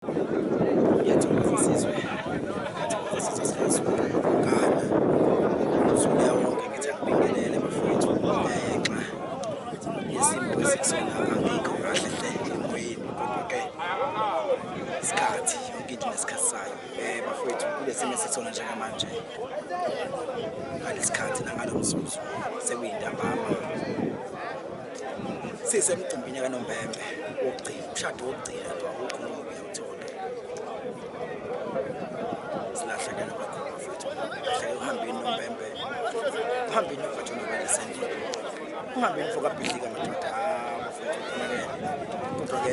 Ngiyathokoza Sizwe, ngiyathokoza Sizwe siyasuka Ghana. Usuku wonke ngithi angibingelele bafowethu ngenxa yesimo esikusona angikho kahle hle emoyeni kodwa-ke isikhathi yonke into nesikhathi sayo. Bafowethu kule simo esisona njengamanje ngalesi khathi nangalo mzuzu sekuyintambama sisemcimbini kaNombembe wokugcina, umshado wokugcina nje awukho noma uyawuthola. Silahlekela kakhulu bafowethu, silahlekela uhambeni Nombembe, uhambeni uVathona Wayesendile, uhambeni Vukabhidlika madoda. Bafowethu kodwa-ke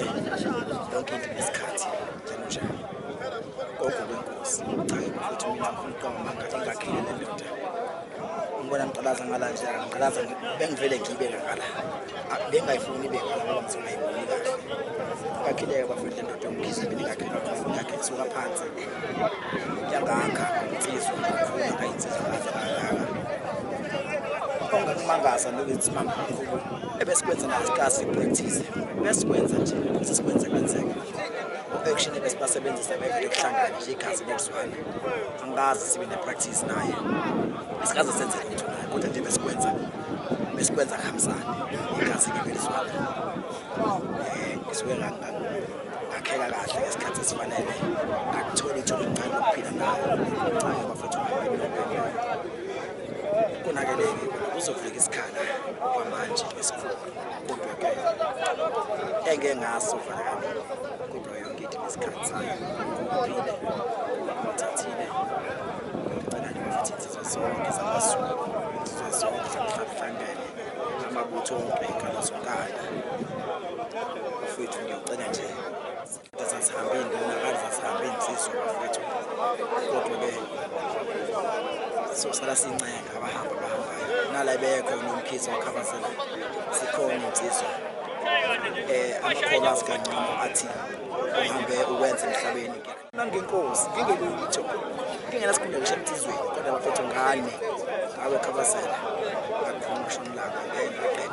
yonke into nesikhathi njengonjalo. Gogo wenkosi, cha-ke bafowethu mina ngumqamanga engakhile le ndoda. Ngibona ngiqalaza ngala nje, ngiqalaza bengivele ngibe ngala. Bengayifuni ibe ngala ngoba ngizongayiboni kahle. Ngakhile-ke bafowethu le ndoda yomgizibili ngakhe isuka phansi. Yangakha insizwa kakhulu ngayinsizwa kahle kangaka. Ongakumangaza nokuthi mama kakhulu ebesikwenza nasikasi practice. Besikwenza nje ukuthi sikwenze kwenzeke. U-action ebesibasebenzisa bevele kuhlangana nje igazi lokuzwana. Angikaze sibe ne-practice naye. Sikaze senze lutho naye kodwa nje besikwenza kuhambisana igazi libelizwana. Ngisuke ngakheka kahle ngesikhathi esifanele ngakuthola ithuba elincane lokuphila nayo. Cha-ke bafowethu kunakeleke kuzofika isikhala kwamanje esikhulu kodwa-ke engeke ngasofana kabi kodwa yonke into nesikhathi sayo. Kuphile ngithathile ngicela nje bafuthi insizwa zonke zabaSuthu, insizwa zonke zakuhlangene amabutho wonke enkalazonkala. Bafowethu ngiyocela nje zasihambile ngibonakala zasihambile insizwa bafowethu kodwa-ke sosala sincenga abahambayo nala bekho nomkhithi wakhabazela sikhona insizwa amakhono asikancane athi uhambe ukwenza emhlabeni nangenkosi ngingelutho ngingenasikhundla ngisho emthizweni kodwa bafowethu ngane ngawe khabazela ngakhuluma shoni laka ngeke